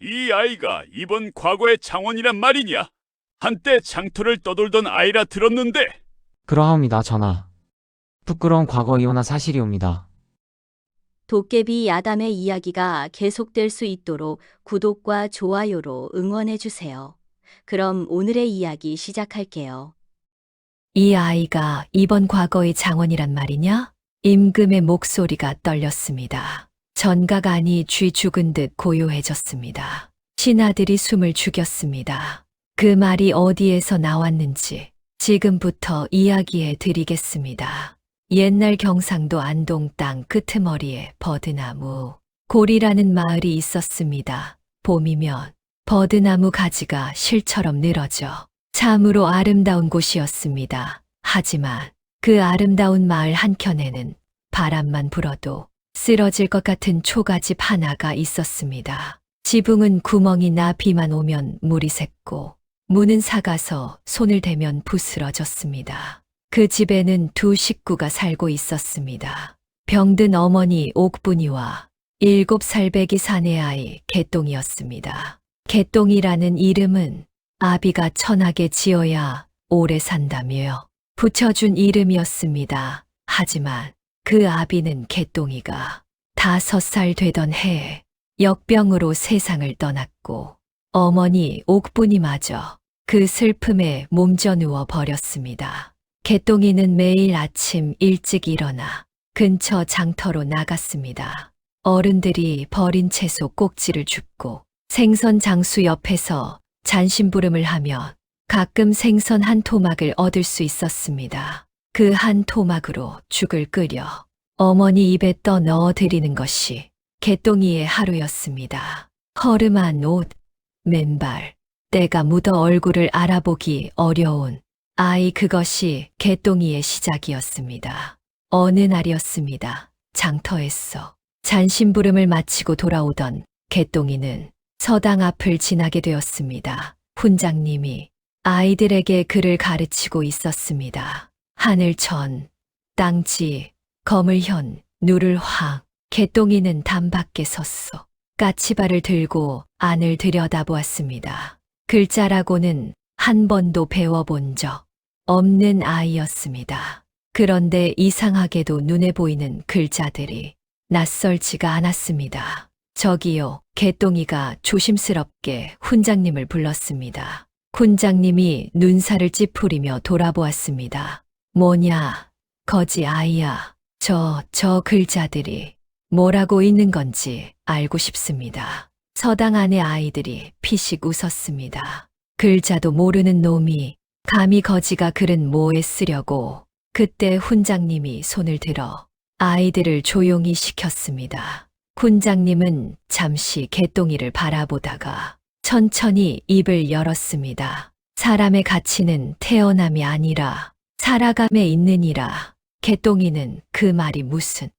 이 아이가 이번 과거의 장원이란 말이냐? 한때 장터를 떠돌던 아이라 들었는데. 그러하옵니다, 전하. 부끄러운 과거이오나 사실이옵니다. 도깨비 야담의 이야기가 계속될 수 있도록 구독과 좋아요로 응원해 주세요. 그럼 오늘의 이야기 시작할게요. 이 아이가 이번 과거의 장원이란 말이냐? 임금의 목소리가 떨렸습니다. 전가간이 쥐 죽은 듯 고요해졌습니다. 신하들이 숨을 죽였습니다. 그 말이 어디에서 나왔는지 지금부터 이야기해 드리겠습니다. 옛날 경상도 안동 땅 끄트머리에 버드나무, 골이라는 마을이 있었습니다. 봄이면 버드나무 가지가 실처럼 늘어져 참으로 아름다운 곳이었습니다. 하지만 그 아름다운 마을 한켠에는 바람만 불어도 쓰러질 것 같은 초가집 하나가 있었습니다. 지붕은 구멍이 나 비만 오면 물이 샜고 문은 삭아서 손을 대면 부스러졌습니다. 그 집에는 두 식구가 살고 있었습니다. 병든 어머니 옥분이와 7살 배기 사내 아이 개똥이었습니다. 개똥이라는 이름은 아비가 천하게 지어야 오래 산다며 붙여준 이름이었습니다. 하지만 그 아비는 개똥이가 5살 되던 해에 역병으로 세상을 떠났고 어머니 옥분이마저 그 슬픔에 몸져누워 버렸습니다. 개똥이는 매일 아침 일찍 일어나 근처 장터로 나갔습니다. 어른들이 버린 채소 꼭지를 줍고 생선 장수 옆에서 잔심부름을 하며 가끔 생선 한 토막을 얻을 수 있었습니다. 그 한 토막으로 죽을 끓여 어머니 입에 떠 넣어 드리는 것이 개똥이의 하루였습니다. 허름한 옷, 맨발, 때가 묻어 얼굴을 알아보기 어려운 아이, 그것이 개똥이의 시작이었습니다. 어느 날이었습니다. 장터에서 잔심부름을 마치고 돌아오던 개똥이는 서당 앞을 지나게 되었습니다. 훈장님이 아이들에게 글을 가르치고 있었습니다. 하늘천, 땅지, 거물현, 누를황. 개똥이는 담 밖에 섰어 까치발을 들고 안을 들여다보았습니다. 글자라고는 한 번도 배워본 적 없는 아이였습니다. 그런데 이상하게도 눈에 보이는 글자들이 낯설지가 않았습니다. 저기요, 개똥이가 조심스럽게 훈장님을 불렀습니다. 훈장님이 눈살을 찌푸리며 돌아보았습니다. 뭐냐, 거지 아이야. 저 글자들이 뭐라고 있는 건지 알고 싶습니다. 서당 안의 아이들이 피식 웃었습니다. 글자도 모르는 놈이 감히 거지가 글은 뭐에 쓰려고. 그때 훈장님이 손을 들어 아이들을 조용히 시켰습니다. 훈장님은 잠시 개똥이를 바라보다가 천천히 입을 열었습니다. 사람의 가치는 태어남이 아니라 살아감에 있느니라. 개똥이는 그 말이 무슨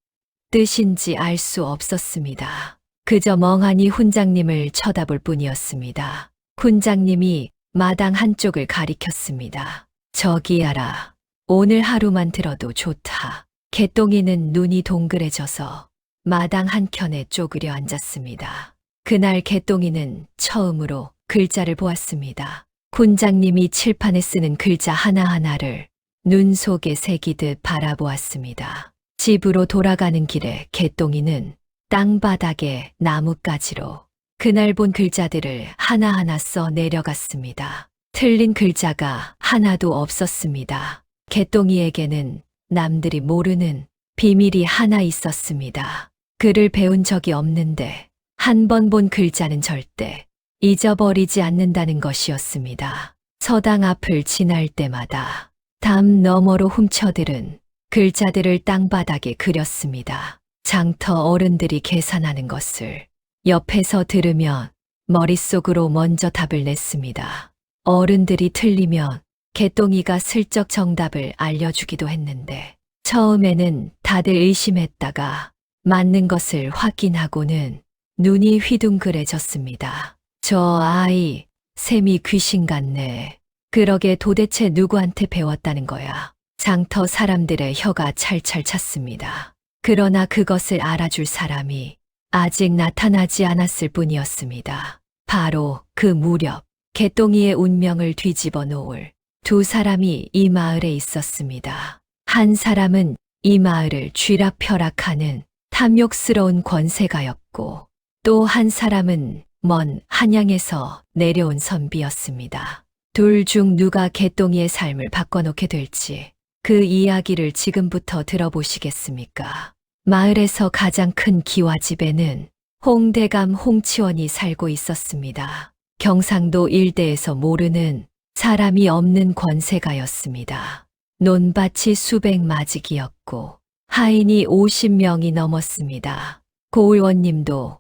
뜻인지 알 수 없었습니다. 그저 멍하니 훈장님을 쳐다볼 뿐이었습니다. 훈장님이 마당 한쪽을 가리켰습니다. 저기야라. 오늘 하루만 들어도 좋다. 개똥이는 눈이 동그래져서 마당 한켠에 쪼그려 앉았습니다. 그날 개똥이는 처음으로 글자를 보았습니다. 훈장님이 칠판에 쓰는 글자 하나하나를 눈 속에 새기듯 바라보았습니다. 집으로 돌아가는 길에 개똥이는 땅바닥에 나뭇가지로 그날 본 글자들을 하나하나 써 내려갔습니다. 틀린 글자가 하나도 없었습니다. 개똥이에게는 남들이 모르는 비밀이 하나 있었습니다. 글을 배운 적이 없는데 한 번 본 글자는 절대 잊어버리지 않는다는 것이었습니다. 서당 앞을 지날 때마다 담 너머로 훔쳐들은 글자들을 땅바닥에 그렸습니다. 장터 어른들이 계산하는 것을 옆에서 들으면 머릿속으로 먼저 답을 냈습니다. 어른들이 틀리면 개똥이가 슬쩍 정답을 알려주기도 했는데 처음에는 다들 의심했다가 맞는 것을 확인하고는 눈이 휘둥그레졌습니다. 저 아이, 셈이 귀신 같네. 그러게 도대체 누구한테 배웠다는 거야. 장터 사람들의 혀가 찰찰 찼습니다. 그러나 그것을 알아줄 사람이 아직 나타나지 않았을 뿐이었습니다. 바로 그 무렵 개똥이의 운명을 뒤집어 놓을 두 사람이 이 마을에 있었습니다. 한 사람은 이 마을을 쥐락펴락하는 탐욕스러운 권세가였고 또 한 사람은 먼 한양에서 내려온 선비였습니다. 둘 중 누가 개똥이의 삶을 바꿔놓게 될지 그 이야기를 지금부터 들어보시겠습니까? 마을에서 가장 큰 기와집에는 홍대감 홍치원이 살고 있었습니다. 경상도 일대에서 모르는 사람이 없는 권세가였습니다. 논밭이 수백 마직이었고 하인이 50명이 넘었습니다. 고을원님도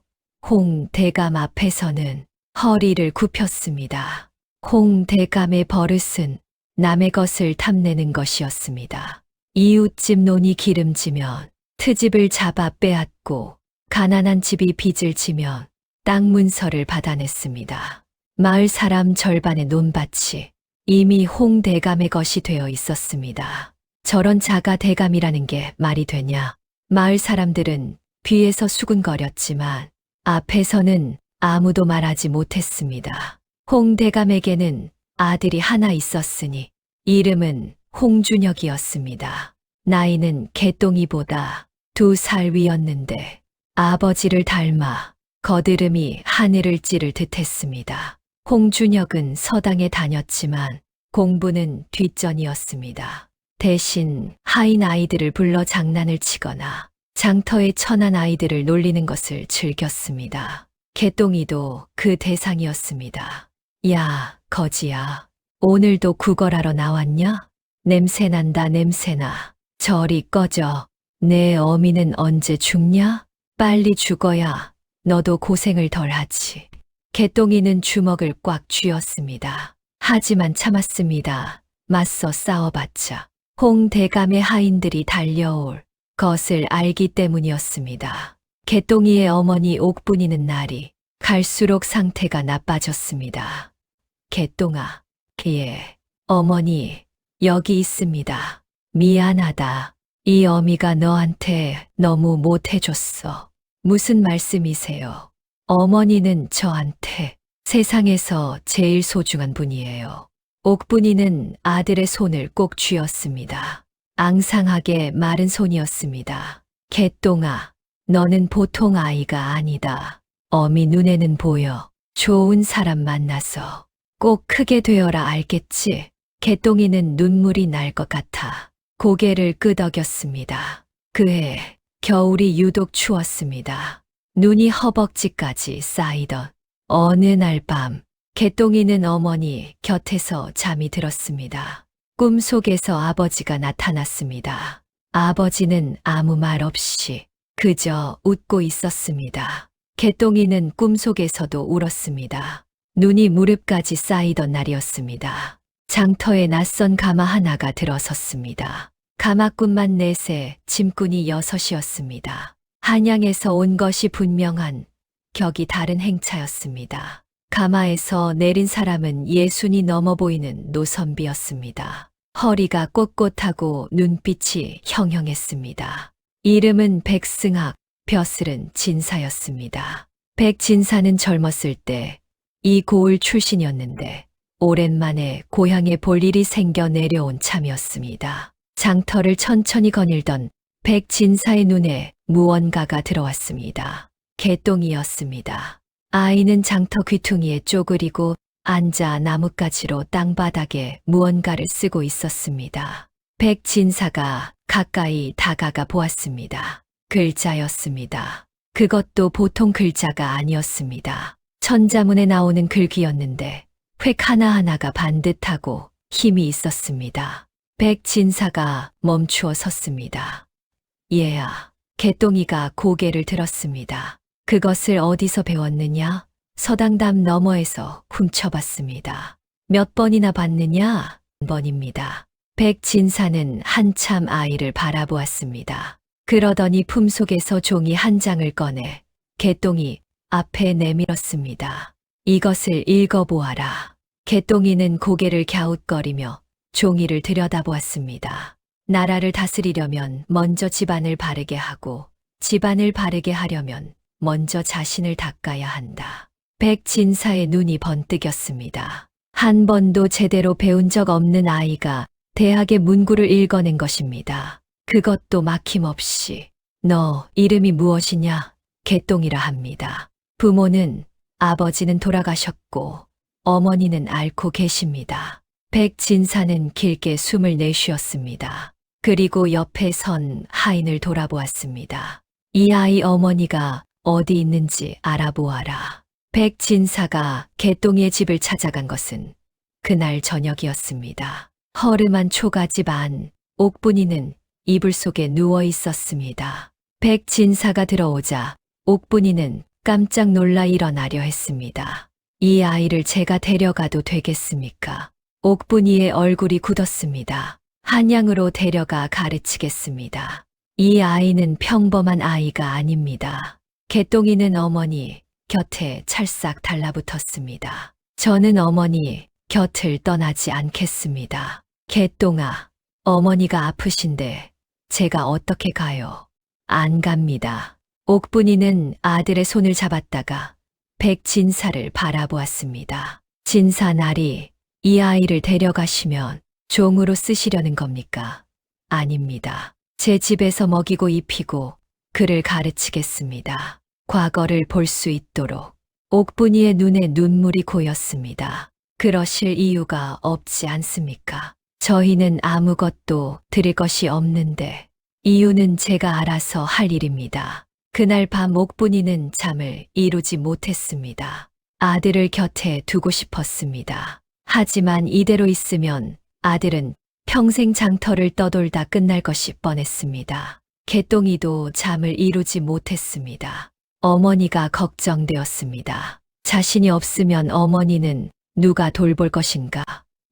홍대감 앞에서는 허리를 굽혔습니다. 홍대감의 버릇은 남의 것을 탐내는 것이었습니다. 이웃집 논이 기름지면 트집을 잡아 빼앗고 가난한 집이 빚을 지면 땅 문서를 받아냈습니다. 마을 사람 절반의 논밭이 이미 홍대감의 것이 되어 있었습니다. 저런 자가 대감이라는 게 말이 되냐? 마을 사람들은 뒤에서 수군거렸지만 앞에서는 아무도 말하지 못했습니다. 홍대감에게는 아들이 하나 있었으니 이름은 홍준혁이었습니다. 나이는 개똥이보다 2살 위였는데 아버지를 닮아 거드름이 하늘을 찌를 듯했습니다. 홍준혁은 서당에 다녔지만 공부는 뒷전이었습니다. 대신 하인 아이들을 불러 장난을 치거나 장터의 천한 아이들을 놀리는 것을 즐겼습니다. 개똥이도 그 대상이었습니다. 야, 거지야. 오늘도 구걸하러 나왔냐? 냄새난다, 냄새나. 저리 꺼져. 내 어미는 언제 죽냐? 빨리 죽어야 너도 고생을 덜 하지. 개똥이는 주먹을 꽉 쥐었습니다. 하지만 참았습니다. 맞서 싸워봤자 홍대감의 하인들이 달려올 것을 알기 때문이었습니다. 개똥이의 어머니 옥분이는 날이 갈수록 상태가 나빠졌습니다. 개똥아, 예, 어머니, 여기 있습니다. 미안하다. 이 어미가 너한테 너무 못해줬어. 무슨 말씀이세요? 어머니는 저한테 세상에서 제일 소중한 분이에요. 옥분이는 아들의 손을 꼭 쥐었습니다. 앙상하게 마른 손이었습니다. 개똥아, 너는 보통 아이가 아니다. 어미 눈에는 보여. 좋은 사람 만나서 꼭 크게 되어라, 알겠지? 개똥이는 눈물이 날 것 같아 고개를 끄덕였습니다. 그해 겨울이 유독 추웠습니다. 눈이 허벅지까지 쌓이던 어느 날 밤, 개똥이는 어머니 곁에서 잠이 들었습니다. 꿈속에서 아버지가 나타났습니다. 아버지는 아무 말 없이 그저 웃고 있었습니다. 개똥이는 꿈속에서도 울었습니다. 눈이 무릎까지 쌓이던 날이었습니다. 장터에 낯선 가마 하나가 들어섰습니다. 가마꾼만 4세, 짐꾼이 6이었습니다. 한양에서 온 것이 분명한 격이 다른 행차였습니다. 가마에서 내린 사람은 60이 넘어 보이는 노선비였습니다. 허리가 꼿꼿하고 눈빛이 형형했습니다. 이름은 백승학, 벼슬은 진사였습니다. 백진사는 젊었을 때 이 고을 출신이었는데 오랜만에 고향에 볼 일이 생겨 내려온 참이었습니다. 장터를 천천히 거닐던 백진사의 눈에 무언가가 들어왔습니다. 개똥이었습니다. 아이는 장터 귀퉁이에 쪼그리고 앉아 나뭇가지로 땅바닥에 무언가를 쓰고 있었습니다. 백진사가 가까이 다가가 보았습니다. 글자였습니다. 그것도 보통 글자가 아니었습니다. 천자문에 나오는 글귀였는데 획 하나하나가 반듯하고 힘이 있었습니다. 백진사가 멈추어 섰습니다. 얘야, 개똥이가 고개를 들었습니다. 그것을 어디서 배웠느냐? 서당담 너머에서 훔쳐봤습니다. 몇 번이나 봤느냐? 한 번입니다. 백진사는 한참 아이를 바라보았습니다. 그러더니 품속에서 종이 한 장을 꺼내 개똥이 앞에 내밀었습니다. 이것을 읽어보아라. 개똥이는 고개를 갸웃거리며 종이를 들여다보았습니다. 나라를 다스리려면 먼저 집안을 바르게 하고 집안을 바르게 하려면 먼저 자신을 닦아야 한다. 백진사의 눈이 번뜩였습니다. 한 번도 제대로 배운 적 없는 아이가 대학의 문구를 읽어낸 것입니다. 그것도 막힘없이 너 이름이 무엇이냐? 개똥이라 합니다. 부모는 아버지는 돌아가셨고 어머니는 앓고 계십니다. 백진사는 길게 숨을 내쉬었습니다. 그리고 옆에 선 하인을 돌아보았습니다. 이 아이 어머니가 어디 있는지 알아보아라. 백진사가 개똥이의 집을 찾아간 것은 그날 저녁이었습니다. 허름한 초가집 안 옥분이는 이불 속에 누워 있었습니다. 백진사가 들어오자 옥분이는 깜짝 놀라 일어나려 했습니다. 이 아이를 제가 데려가도 되겠습니까? 옥분이의 얼굴이 굳었습니다. 한양으로 데려가 가르치겠습니다. 이 아이는 평범한 아이가 아닙니다. 개똥이는 어머니 곁에 찰싹 달라붙었습니다. 저는 어머니 곁을 떠나지 않겠습니다. 개똥아, 어머니가 아프신데 제가 어떻게 가요? 안 갑니다. 옥분이는 아들의 손을 잡았다가 백진사를 바라보았습니다. 진사날이 이 아이를 데려가시면 종으로 쓰시려는 겁니까? 아닙니다. 제 집에서 먹이고 입히고 그를 가르치겠습니다. 과거를 볼 수 있도록. 옥분이의 눈에 눈물이 고였습니다. 그러실 이유가 없지 않습니까? 저희는 아무것도 드릴 것이 없는데 이유는 제가 알아서 할 일입니다. 그날 밤 옥분이는 잠을 이루지 못했습니다. 아들을 곁에 두고 싶었습니다. 하지만 이대로 있으면 아들은 평생 장터를 떠돌다 끝날 것이 뻔했습니다. 개똥이도 잠을 이루지 못했습니다. 어머니가 걱정되었습니다. 자신이 없으면 어머니는 누가 돌볼 것인가?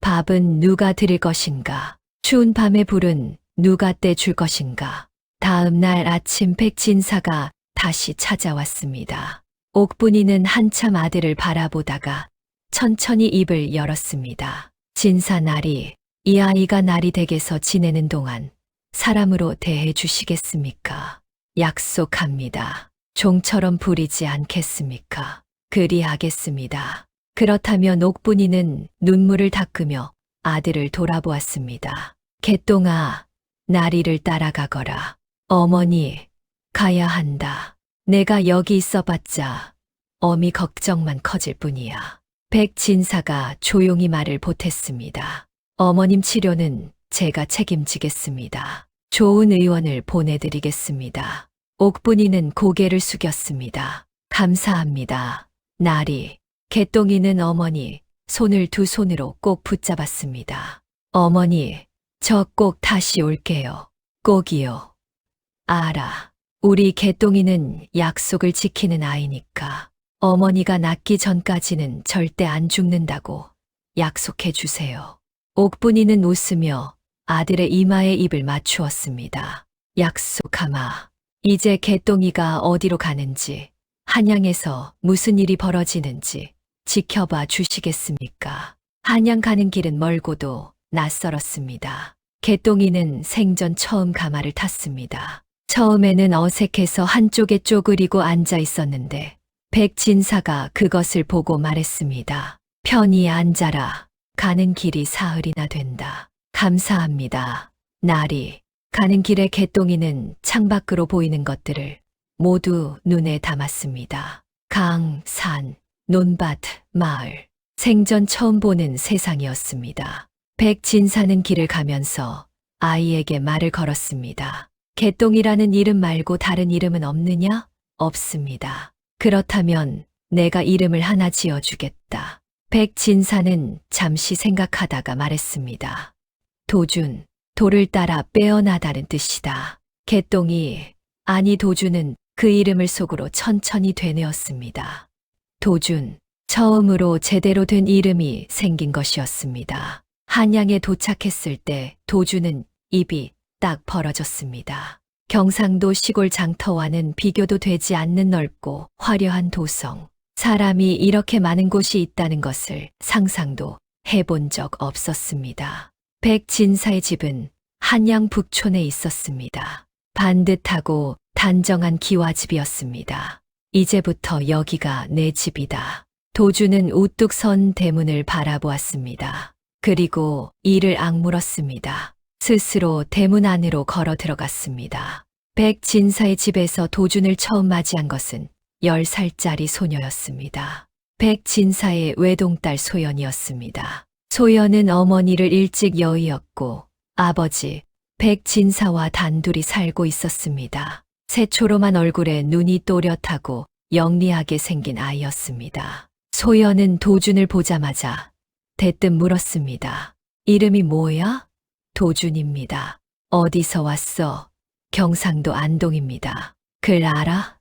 밥은 누가 드릴 것인가? 추운 밤에 불은 누가 떼줄 것인가? 다음 날 아침 백진사가 다시 찾아왔습니다. 옥분이는 한참 아들을 바라보다가 천천히 입을 열었습니다. 진사날이 이 아이가 날이 댁에서 지내는 동안 사람으로 대해 주시겠습니까? 약속합니다. 종처럼 부리지 않겠습니까? 그리하겠습니다. 그렇다면 옥분이는 눈물을 닦으며 아들을 돌아보았습니다. 개똥아, 나리를 따라가거라. 어머니, 가야 한다. 내가 여기 있어봤자 어미 걱정만 커질 뿐이야. 백진사가 조용히 말을 보탰습니다. 어머님 치료는 제가 책임지겠습니다. 좋은 의원을 보내드리겠습니다. 옥분이는 고개를 숙였습니다. 감사합니다. 나리. 개똥이는 어머니 손을 두 손으로 꼭 붙잡았습니다. 어머니, 저 꼭 다시 올게요. 꼭이요. 알아. 우리 개똥이는 약속을 지키는 아이니까 어머니가 낫기 전까지는 절대 안 죽는다고 약속해 주세요. 옥분이는 웃으며 아들의 이마에 입을 맞추었습니다. 약속하마. 이제 개똥이가 어디로 가는지, 한양에서 무슨 일이 벌어지는지 지켜봐 주시겠습니까? 한양 가는 길은 멀고도 낯설었습니다. 개똥이는 생전 처음 가마를 탔습니다. 처음에는 어색해서 한쪽에 쪼그리고 앉아 있었는데 백진사가 그것을 보고 말했습니다. 편히 앉아라. 가는 길이 사흘이나 된다. 감사합니다. 나리. 가는 길에 개똥이는 창밖으로 보이는 것들을 모두 눈에 담았습니다. 강, 산, 논밭, 마을. 생전 처음 보는 세상이었습니다. 백진사는 길을 가면서 아이에게 말을 걸었습니다. 개똥이라는 이름 말고 다른 이름은 없느냐? 없습니다. 그렇다면 내가 이름을 하나 지어주겠다. 백진사는 잠시 생각하다가 말했습니다. 도준, 돌을 따라 빼어나다는 뜻이다. 개똥이, 아니 도준은 그 이름을 속으로 천천히 되뇌었습니다. 도준, 처음으로 제대로 된 이름이 생긴 것이었습니다. 한양에 도착했을 때 도준은 입이 딱 벌어졌습니다. 경상도 시골 장터와는 비교도 되지 않는 넓고 화려한 도성. 사람이 이렇게 많은 곳이 있다는 것을 상상도 해본 적 없었습니다. 백진사의 집은 한양 북촌에 있었습니다. 반듯하고 단정한 기와집이었습니다. 이제부터 여기가 내 집이다. 도주는 우뚝 선 대문을 바라보았습니다. 그리고 이를 악물었습니다. 스스로 대문 안으로 걸어 들어갔습니다. 백진사의 집에서 도준을 처음 맞이한 것은 10살짜리 소녀였습니다. 백진사의 외동딸 소연이었습니다. 소연은 어머니를 일찍 여의었고 아버지 백진사와 단둘이 살고 있었습니다. 새초롬한 얼굴에 눈이 또렷하고 영리하게 생긴 아이였습니다. 소연은 도준을 보자마자 대뜸 물었습니다. 이름이 뭐야? 도준입니다. 어디서 왔어? 경상도 안동입니다. 글 알아?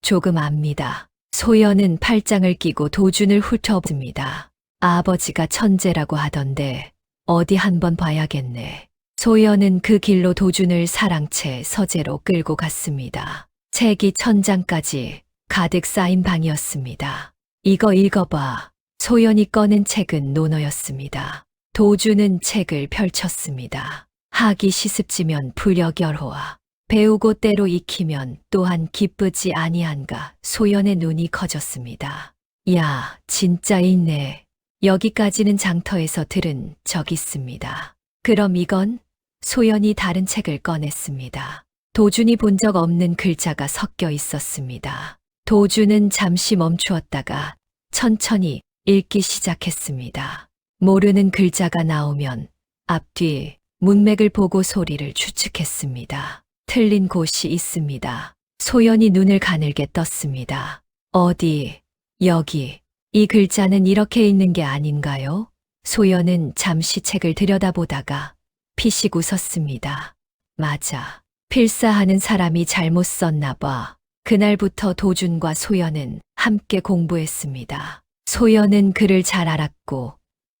조금 압니다. 소연은 팔짱을 끼고 도준을 훑어봅니다. 아버지가 천재라고 하던데 어디 한번 봐야겠네. 소연은 그 길로 도준을 사랑채 서재로 끌고 갔습니다. 책이 천장까지 가득 쌓인 방이었습니다. 이거 읽어봐. 소연이 꺼낸 책은 논어였습니다. 도준은 책을 펼쳤습니다. 하기 시습지면 불여결호와 배우고 때로 익히면 또한 기쁘지 아니한가. 소연의 눈이 커졌습니다. 야, 진짜 있네. 여기까지는 장터에서 들은 적 있습니다. 그럼 이건? 소연이 다른 책을 꺼냈습니다. 도준이 본 적 없는 글자가 섞여 있었습니다. 도준은 잠시 멈추었다가 천천히 읽기 시작했습니다. 모르는 글자가 나오면 앞뒤 문맥을 보고 소리를 추측했습니다. 틀린 곳이 있습니다. 소연이 눈을 가늘게 떴습니다. 어디, 여기, 이 글자는 이렇게 읽는 게 아닌가요? 소연은 잠시 책을 들여다보다가 피식 웃었습니다. 맞아. 필사하는 사람이 잘못 썼나 봐. 그날부터 도준과 소연은 함께 공부했습니다. 소연은 글을 잘 알았고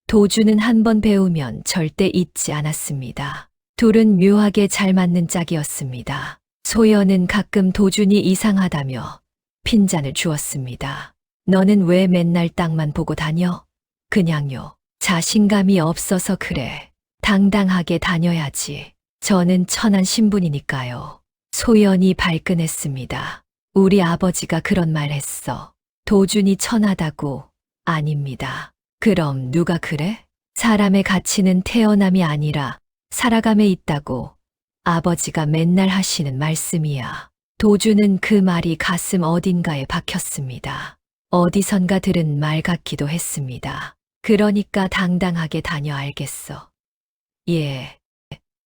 도준은 한 번 배우면 절대 잊지 않았습니다. 둘은 묘하게 잘 맞는 짝이었습니다. 소연은 가끔 도준이 이상하다며 핀잔을 주었습니다. 너는 왜 맨날 땅만 보고 다녀? 그냥요. 자신감이 없어서 그래. 당당하게 다녀야지. 저는 천한 신분이니까요. 소연이 발끈했습니다. 우리 아버지가 그런 말 했어. 도준이 천하다고. 아닙니다. 그럼 누가 그래? 사람의 가치는 태어남이 아니라 살아감에 있다고 아버지가 맨날 하시는 말씀이야. 도준은 그 말이 가슴 어딘가에 박혔습니다. 어디선가 들은 말 같기도 했습니다. 그러니까 당당하게 다녀 알겠어. 예.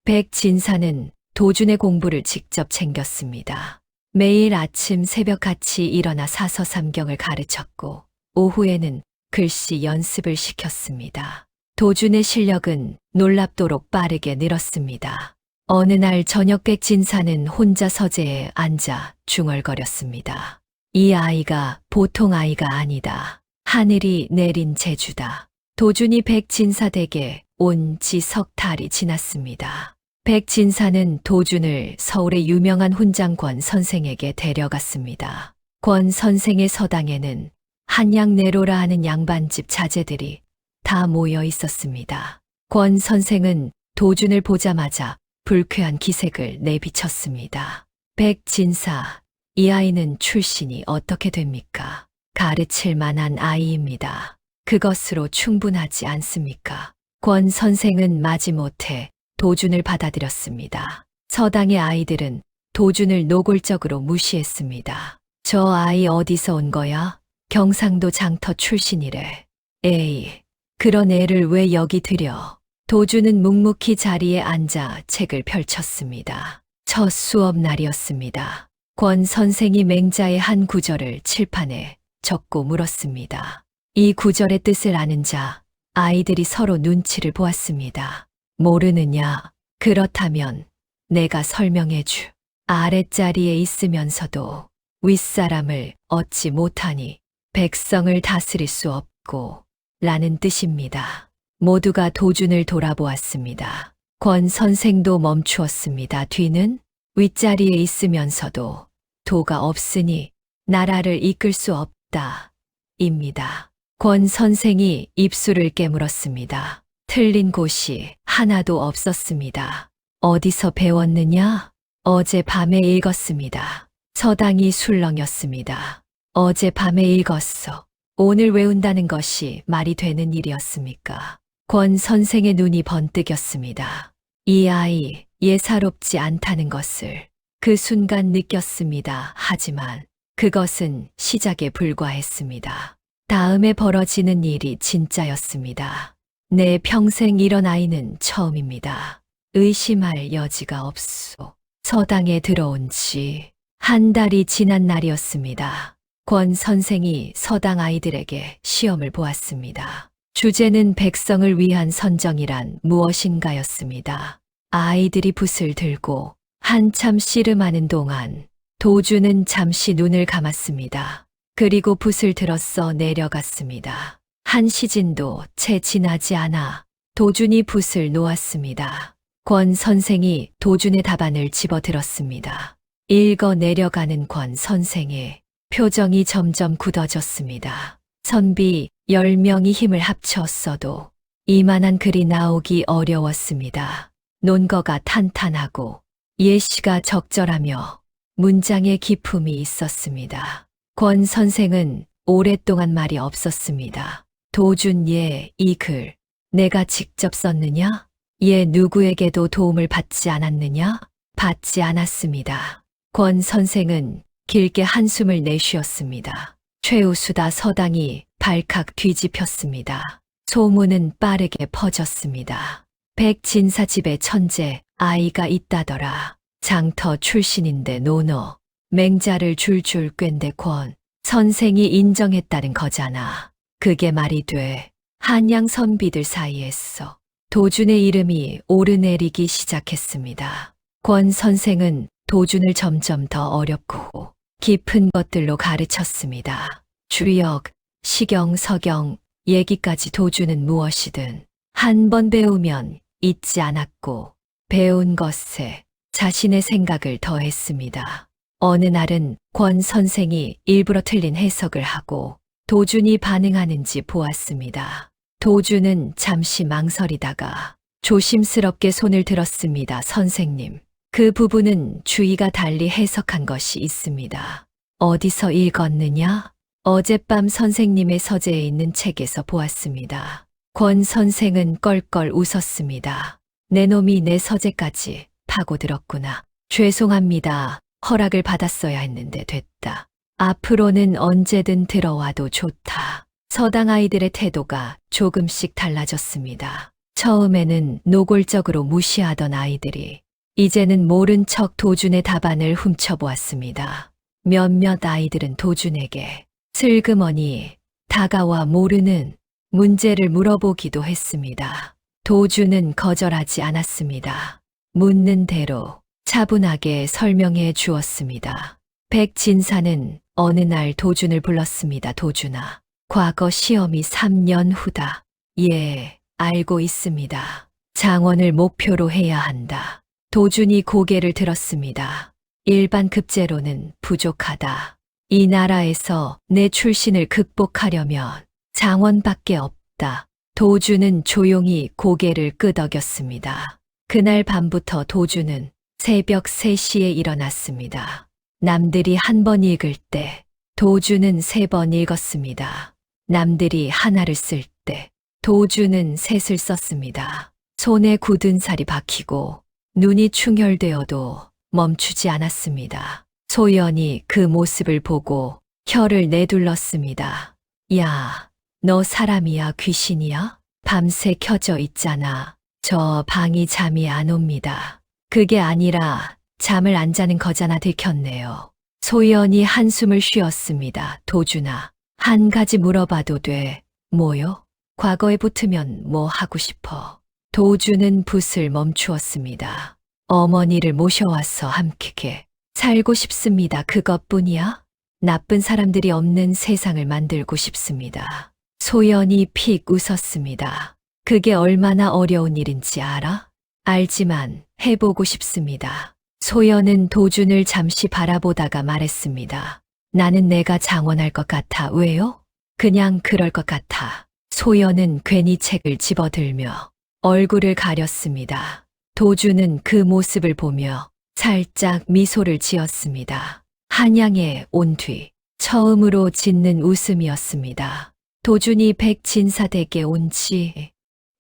백진사는 도준의 공부를 직접 챙겼습니다. 매일 아침 새벽같이 일어나 사서삼경을 가르쳤고 오후에는 글씨 연습을 시켰습니다. 도준의 실력은 놀랍도록 빠르게 늘었습니다. 어느 날 저녁 백진사는 혼자 서재에 앉아 중얼거렸습니다. 이 아이가 보통 아이가 아니다. 하늘이 내린 재주다. 도준이 백진사 댁에 온 지 석 달이 지났습니다. 백진사는 도준을 서울의 유명한 훈장 권 선생에게 데려갔습니다. 권 선생의 서당에는 한양내로라 하는 양반집 자제들이 다 모여 있었습니다. 권 선생은 도준을 보자마자 불쾌한 기색을 내비쳤습니다. 백진사, 이 아이는 출신이 어떻게 됩니까? 가르칠 만한 아이입니다. 그것으로 충분하지 않습니까? 권 선생은 마지못해 도준을 받아들였습니다. 서당의 아이들은 도준을 노골적으로 무시했습니다. 저 아이 어디서 온 거야? 경상도 장터 출신이래. 에이, 그런 애를 왜 여기 들여? 도준은 묵묵히 자리에 앉아 책을 펼쳤습니다. 첫 수업 날이었습니다. 권 선생이 맹자의 한 구절을 칠판에 적고 물었습니다. 이 구절의 뜻을 아는 자, 아이들이 서로 눈치를 보았습니다. 모르느냐? 그렇다면 내가 설명해주. 아랫자리에 있으면서도 윗사람을 얻지 못하니 백성을 다스릴 수 없고 라는 뜻입니다. 모두가 도준을 돌아보았습니다. 권 선생도 멈추었습니다. 뒤는 윗자리에 있으면서도 도가 없으니 나라를 이끌 수 없다. 입니다. 권 선생이 입술을 깨물었습니다. 틀린 곳이 하나도 없었습니다. 어디서 배웠느냐? 어제 밤에 읽었습니다. 서당이 술렁였습니다. 어제 밤에 읽었어. 오늘 외운다는 것이 말이 되는 일이었습니까? 권 선생의 눈이 번뜩였습니다. 이 아이 예사롭지 않다는 것을 그 순간 느꼈습니다. 하지만 그것은 시작에 불과했습니다. 다음에 벌어지는 일이 진짜였습니다. 내 평생 이런 아이는 처음입니다. 의심할 여지가 없소. 서당에 들어온 지 한 달이 지난 날이었습니다. 권 선생이 서당 아이들에게 시험을 보았습니다. 주제는 백성을 위한 선정이란 무엇인가였습니다. 아이들이 붓을 들고 한참 씨름하는 동안 도주는 잠시 눈을 감았습니다. 그리고 붓을 들었어 내려갔습니다. 한 시진도 채 지나지 않아 도준이 붓을 놓았습니다. 권 선생이 도준의 답안을 집어들었습니다. 읽어 내려가는 권 선생의 표정이 점점 굳어졌습니다. 선비 10명이 힘을 합쳤어도 이만한 글이 나오기 어려웠습니다. 논거가 탄탄하고 예시가 적절하며 문장에 기품이 있었습니다. 권 선생은 오랫동안 말이 없었습니다. 도준 이 글 내가 직접 썼느냐? 얘 누구에게도 도움을 받지 않았느냐? 받지 않았습니다. 권 선생은 길게 한숨을 내쉬었습니다. 최우수다 서당이 발칵 뒤집혔습니다. 소문은 빠르게 퍼졌습니다. 백진사 집에 천재 아이가 있다더라. 장터 출신인데 노노. 맹자를 줄줄 꿰는데 권 선생이 인정했다는 거잖아. 그게 말이 돼. 한양 선비들 사이에서 도준의 이름이 오르내리기 시작했습니다. 권 선생은 도준을 점점 더 어렵고 깊은 것들로 가르쳤습니다. 주역, 시경, 서경, 얘기까지 도준은 무엇이든 한 번 배우면 잊지 않았고 배운 것에 자신의 생각을 더했습니다. 어느 날은 권 선생이 일부러 틀린 해석을 하고 도준이 반응하는지 보았습니다. 도준은 잠시 망설이다가 조심스럽게 손을 들었습니다. 선생님, 그 부분은 주의가 달리 해석한 것이 있습니다. 어디서 읽었느냐? 어젯밤 선생님의 서재에 있는 책에서 보았습니다. 권 선생은 껄껄 웃었습니다. 내 놈이 내 서재까지 파고들었구나. 죄송합니다. 허락을 받았어야 했는데 됐다. 앞으로는 언제든 들어와도 좋다. 서당 아이들의 태도가 조금씩 달라졌습니다. 처음에는 노골적으로 무시하던 아이들이 이제는 모른 척 도준의 답안을 훔쳐보았습니다. 몇몇 아이들은 도준에게 슬그머니 다가와 모르는 문제를 물어보기도 했습니다. 도준은 거절하지 않았습니다. 묻는 대로 차분하게 설명해 주었습니다. 백진사는 어느 날 도준을 불렀습니다. 도준아, 과거 시험이 3년 후다. 예, 알고 있습니다. 장원을 목표로 해야 한다. 도준이 고개를 들었습니다. 일반 급제로는 부족하다. 이 나라에서 내 출신을 극복하려면 장원밖에 없다. 도준은 조용히 고개를 끄덕였습니다. 그날 밤부터 도준은 새벽 3시에 일어났습니다. 남들이 한 번 읽을 때 도준은 3번 읽었습니다. 남들이 하나를 쓸 때 도준은 셋을 썼습니다. 손에 굳은 살이 박히고 눈이 충혈되어도 멈추지 않았습니다. 소연이 그 모습을 보고 혀를 내둘렀습니다. 야, 너 사람이야 귀신이야? 밤새 켜져 있잖아. 저 방이 잠이 안 옵니다. 그게 아니라 잠을 안 자는 거잖아. 들켰네요. 소연이 한숨을 쉬었습니다. 도준아, 한 가지 물어봐도 돼. 뭐요? 과거에 붙으면 뭐 하고 싶어? 도준은 붓을 멈추었습니다. 어머니를 모셔와서 함께 살고 싶습니다. 그것뿐이야? 나쁜 사람들이 없는 세상을 만들고 싶습니다. 소연이 픽 웃었습니다. 그게 얼마나 어려운 일인지 알아? 알지만 해보고 싶습니다. 소연은 도준을 잠시 바라보다가 말했습니다. 나는 내가 장원할 것 같아. 왜요? 그냥 그럴 것 같아. 소연은 괜히 책을 집어들며 얼굴을 가렸습니다. 도준은 그 모습을 보며 살짝 미소를 지었습니다. 한양에 온 뒤 처음으로 짓는 웃음이었습니다. 도준이 백진사댁에 온 지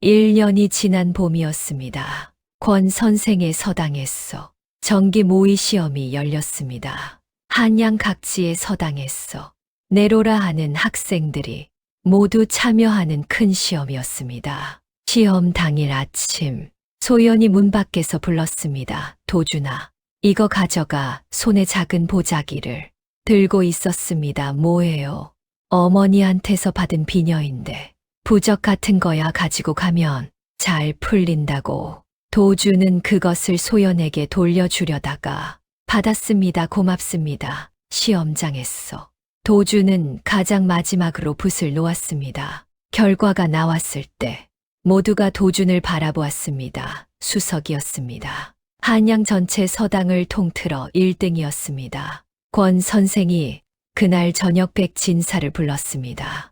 1년이 지난 봄이었습니다. 권 선생의 서당에서 정기 모의 시험이 열렸습니다. 한양 각지의 서당에서 내로라 하는 학생들이 모두 참여하는 큰 시험이었습니다. 시험 당일 아침, 소연이 문 밖에서 불렀습니다. 도준아, 이거 가져가. 손에 작은 보자기를 들고 있었습니다. 뭐예요? 어머니한테서 받은 비녀인데 부적 같은 거야. 가지고 가면 잘 풀린다고. 도준은 그것을 소연에게 돌려주려다가 받았습니다. 고맙습니다. 시험장에서 도준은 가장 마지막으로 붓을 놓았습니다. 결과가 나왔을 때 모두가 도준을 바라보았습니다. 수석이었습니다. 한양 전체 서당을 통틀어 1등이었습니다. 권 선생이 그날 저녁 백진사를 불렀습니다.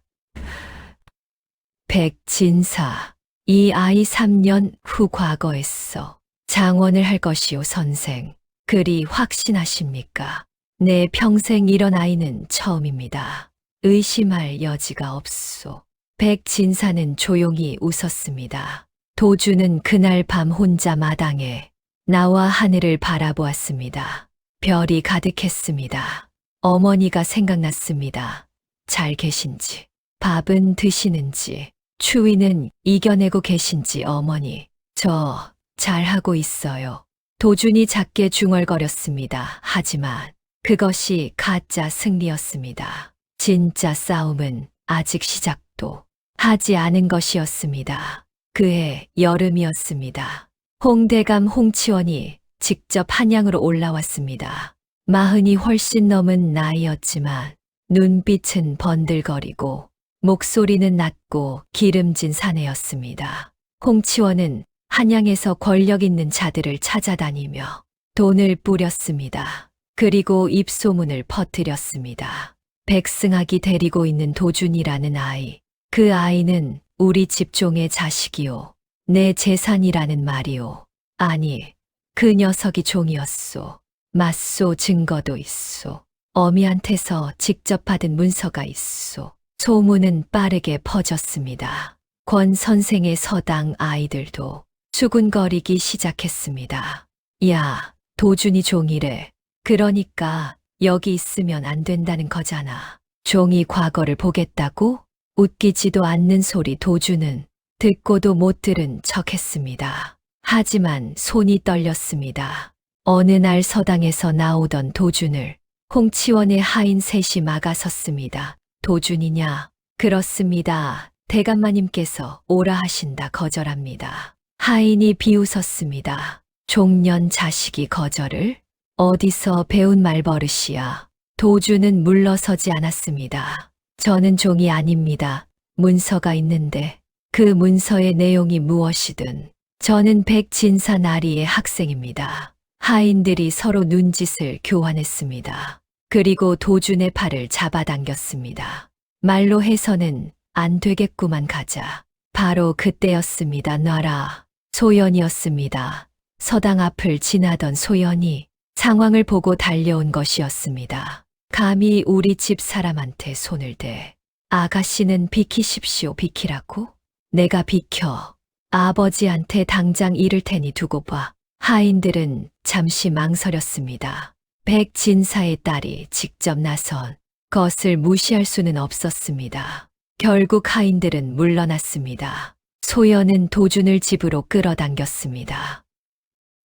백진사, 이 아이 3년 후 과거에서 장원을 할 것이오 선생. 그리 확신하십니까? 내 평생 이런 아이는 처음입니다. 의심할 여지가 없소. 백진사는 조용히 웃었습니다. 도준은 그날 밤 혼자 마당에 나와 하늘을 바라보았습니다. 별이 가득했습니다. 어머니가 생각났습니다. 잘 계신지, 밥은 드시는지, 추위는 이겨내고 계신지. 어머니, 저 잘하고 있어요. 도준이 작게 중얼거렸습니다. 하지만 그것이 가짜 승리였습니다. 진짜 싸움은 아직 시작도 하지 않은 것이었습니다. 그해 여름이었습니다. 홍대감 홍치원이 직접 한양으로 올라왔습니다. 40이 훨씬 넘은 나이였지만 눈빛은 번들거리고 목소리는 낮고 기름진 사내였습니다. 홍치원은 한양에서 권력 있는 자들을 찾아다니며 돈을 뿌렸습니다. 그리고 입소문을 퍼뜨렸습니다. 백승학이 데리고 있는 도준이라는 아이. 그 아이는 우리 집종의 자식이요. 내 재산이라는 말이오. 아니, 그 녀석이 종이었소. 맞소. 증거도 있소. 어미한테서 직접 받은 문서가 있소. 소문은 빠르게 퍼졌습니다. 권 선생의 서당 아이들도 수군거리기 시작했습니다. 야, 도준이 종이래. 그러니까 여기 있으면 안 된다는 거잖아. 종이 과거를 보겠다고? 웃기지도 않는 소리. 도준은 듣고도 못 들은 척했습니다. 하지만 손이 떨렸습니다. 어느 날 서당에서 나오던 도준을 홍치원의 하인 셋이 막아섰습니다. 도준이냐? 그렇습니다. 대감마님께서 오라 하신다. 거절합니다. 하인이 비웃었습니다. 종년 자식이 거절을? 어디서 배운 말버릇이야. 도준은 물러서지 않았습니다. 저는 종이 아닙니다. 문서가 있는데 그 문서의 내용이 무엇이든 저는 백진사 나리의 학생입니다. 하인들이 서로 눈짓을 교환했습니다. 그리고 도준의 팔을 잡아당겼습니다. 말로 해서는 안 되겠구만. 가자. 바로 그때였습니다. 놔라. 소연이었습니다. 서당 앞을 지나던 소연이 상황을 보고 달려온 것이었습니다. 감히 우리 집 사람한테 손을 대. 아가씨는 비키십시오. 비키라고? 내가 비켜. 아버지한테 당장 이를 테니 두고 봐. 하인들은 잠시 망설였습니다. 백진사의 딸이 직접 나선 것을 무시할 수는 없었습니다. 결국 하인들은 물러났습니다. 소연은 도준을 집으로 끌어당겼습니다.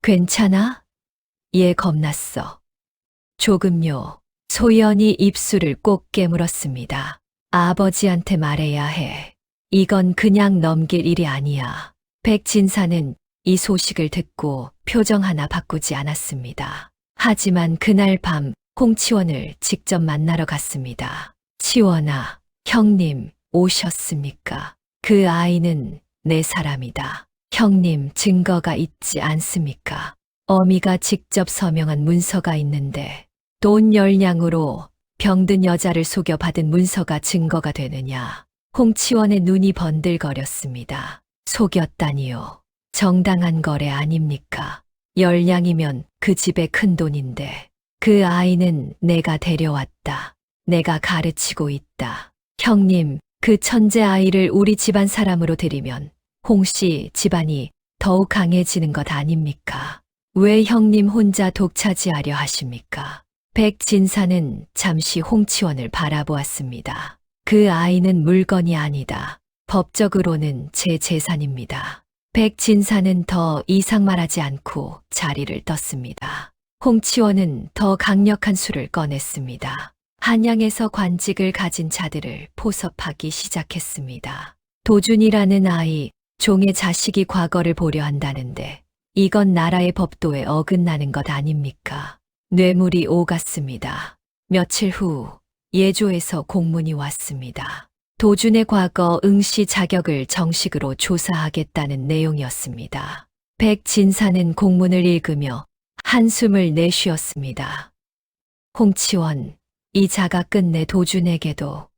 괜찮아? 얘 겁났어. 조금요. 소연이 입술을 꼭 깨물었습니다. 아버지한테 말해야 해. 이건 그냥 넘길 일이 아니야. 백진사는 이 소식을 듣고 표정 하나 바꾸지 않았습니다. 하지만 그날 밤 홍치원을 직접 만나러 갔습니다. 치원아, 형님 오셨습니까? 그 아이는 내 사람이다. 형님 증거가 있지 않습니까? 어미가 직접 서명한 문서가 있는데 돈 10냥으로 병든 여자를 속여 받은 문서가 증거가 되느냐? 홍치원의 눈이 번들거렸습니다. 속였다니요. 정당한 거래 아닙니까? 10냥이면 그 집의 큰 돈인데 그 아이는 내가 데려왔다. 내가 가르치고 있다. 형님, 그 천재 아이를 우리 집안 사람으로 들이면 홍씨 집안이 더욱 강해지는 것 아닙니까? 왜 형님 혼자 독차지하려 하십니까? 백진사는 잠시 홍치원을 바라보았습니다. 그 아이는 물건이 아니다. 법적으로는 제 재산입니다. 백진사는 더 이상 말하지 않고 자리를 떴습니다. 홍치원은 더 강력한 수를 꺼냈습니다. 한양에서 관직을 가진 자들을 포섭하기 시작했습니다. 도준이라는 아이, 종의 자식이 과거를 보려 한다는데 이건 나라의 법도에 어긋나는 것 아닙니까? 뇌물이 오갔습니다. 며칠 후 예조에서 공문이 왔습니다. 도준의 과거 응시 자격을 정식으로 조사하겠다는 내용이었습니다. 백진사는 공문을 읽으며 한숨을 내쉬었습니다. 홍치원, 이 자가 끝내 도준에게도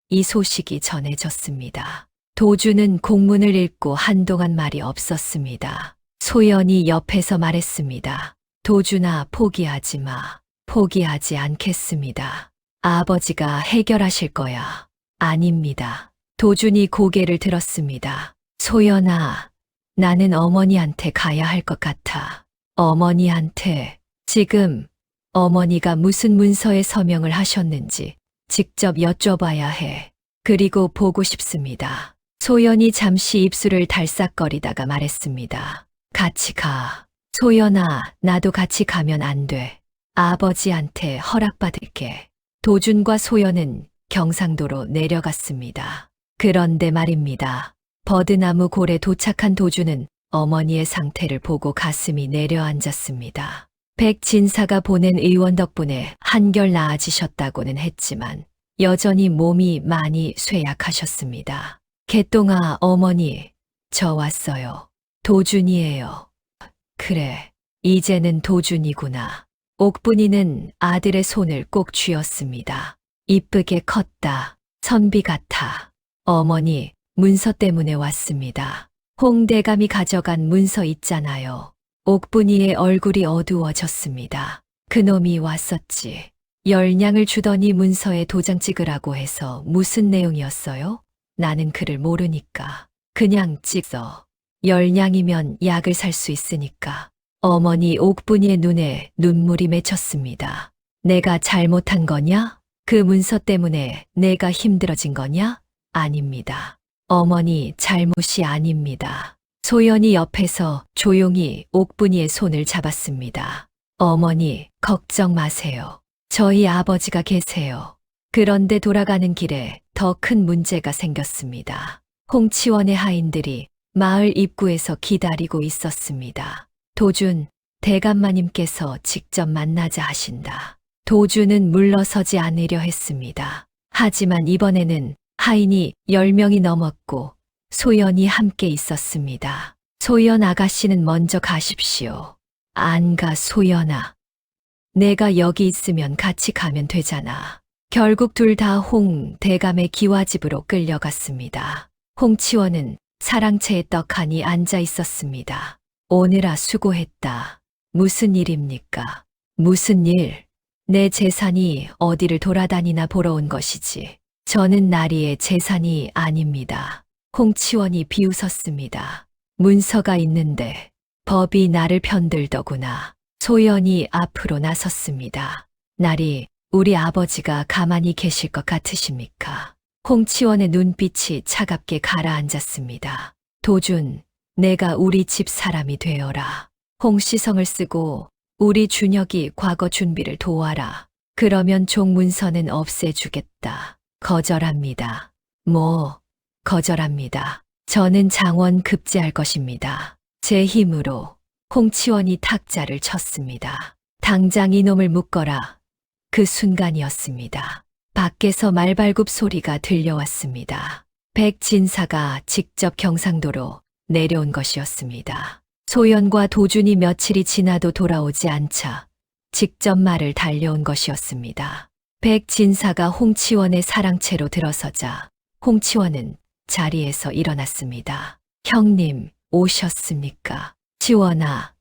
이 소식이 전해졌습니다. 도준은 공문을 읽고 한동안 말이 없었습니다. 소연이 옆에서 말했습니다. 도준아, 포기하지 마. 포기하지 않겠습니다. 아버지가 해결하실 거야. 아닙니다. 도준이 고개를 들었습니다. 소연아, 나는 어머니한테 가야 할 것 같아. 어머니한테? 지금 어머니가 무슨 문서에 서명을 하셨는지 직접 여쭤봐야 해. 그리고 보고 싶습니다. 소연이 잠시 입술을 달싹거리다가 말했습니다. 같이 가. 소연아, 나도 같이 가면 안 돼. 아버지한테 허락받을게. 도준과 소연은 경상도로 내려갔습니다. 그런데 말입니다. 버드나무 골에 도착한 도준은 어머니의 상태를 보고 가슴이 내려앉았습니다. 백진사가 보낸 의원 덕분에 한결 나아지셨다고는 했지만 여전히 몸이 많이 쇠약하셨습니다. 개똥아, 어머니, 저 왔어요. 도준이에요. 그래, 이제는 도준이구나. 옥분이는 아들의 손을 꼭 쥐었습니다. 이쁘게 컸다. 선비 같아. 어머니, 문서 때문에 왔습니다. 홍대감이 가져간 문서 있잖아요. 옥분이의 얼굴이 어두워졌습니다. 그놈이 왔었지. 10냥을 주더니 문서에 도장 찍으라고 해서 무슨 내용이었어요? 나는 글을 모르니까. 그냥 찍어. 10냥이면 약을 살 수 있으니까. 어머니, 옥분이의 눈에 눈물이 맺혔습니다. 내가 잘못한 거냐? 그 문서 때문에 내가 힘들어진 거냐? 아닙니다. 어머니, 잘못이 아닙니다. 소연이 옆에서 조용히 옥분이의 손을 잡았습니다. 어머니, 걱정 마세요. 저희 아버지가 계세요. 그런데 돌아가는 길에 더 큰 문제가 생겼습니다. 홍치원의 하인들이 마을 입구에서 기다리고 있었습니다. 도준, 대감마님께서 직접 만나자 하신다. 도준은 물러서지 않으려 했습니다. 하지만 이번에는 하인이 10명이 넘었고 소연이 함께 있었습니다. 소연 아가씨는 먼저 가십시오. 안 가, 소연아. 내가 여기 있으면 같이 가면 되잖아. 결국 둘 다 홍 대감의 기와집으로 끌려갔습니다. 홍치원은 사랑채에 떡하니 앉아 있었습니다. 오느라 수고했다. 무슨 일입니까? 무슨 일? 내 재산이 어디를 돌아다니나 보러 온 것이지. 저는 나리의 재산이 아닙니다. 홍치원이 비웃었습니다. 문서가 있는데 법이 나를 편들더구나. 소연이 앞으로 나섰습니다. 나리, 우리 아버지가 가만히 계실 것 같으십니까? 홍치원의 눈빛이 차갑게 가라앉았습니다. 도준, 내가 우리 집 사람이 되어라. 홍시성을 쓰고 우리 준혁이 과거 준비를 도와라. 그러면 종문서는 없애주겠다. 거절합니다. 거절합니다. 저는 장원 급제할 것입니다. 제 힘으로. 홍치원이 탁자를 쳤습니다. 당장 이놈을 묶어라. 그 순간이었습니다. 밖에서 말발굽 소리가 들려왔습니다. 백진사가 직접 경상도로 내려온 것이었습니다. 소연과 도준이 며칠이 지나도 돌아오지 않자 직접 말을 달려온 것이었습니다. 백진사가 홍치원의 사랑채로 들어서자 홍치원은 자리에서 일어났습니다. 형님, 오셨습니까? 치원아,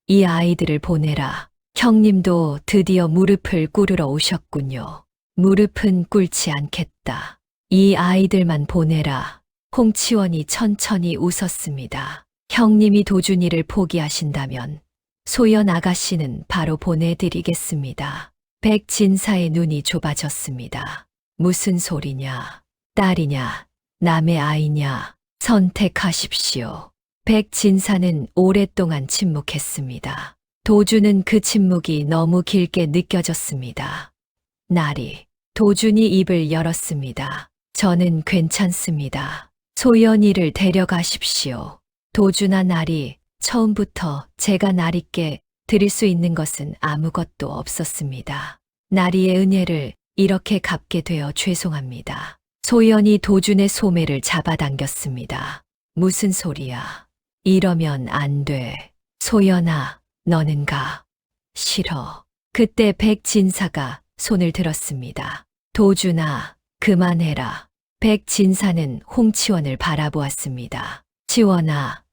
이 아이들을 보내라. 형님도 드디어 무릎을 꿇으러 오셨군요. 무릎은 꿇지 않겠다. 이 아이들만 보내라. 홍치원이 천천히 웃었습니다. 형님이 도준이를 포기하신다면 소연 아가씨는 바로 보내드리겠습니다. 백진사의 눈이 좁아졌습니다. 무슨 소리냐? 딸이냐? 남의 아이냐? 선택하십시오. 백진사는 오랫동안 침묵했습니다. 도준은 그 침묵이 너무 길게 느껴졌습니다. 나리, 도준이 입을 열었습니다. 저는 괜찮습니다. 소연이를 데려가십시오. 도준아 나리, 처음부터 제가 나리께 드릴 수 있는 것은 아무것도 없었습니다. 나리의 은혜를 이렇게 갚게 되어 죄송합니다. 소연이 도준의 소매를 잡아당겼습니다. 무슨 소리야? 이러면 안 돼. 소연아, 너는 가. 싫어. 그때 백진사가 손을 들었습니다. 도준아, 그만해라. 백진사는 홍치원을 바라보았습니다. 치원아,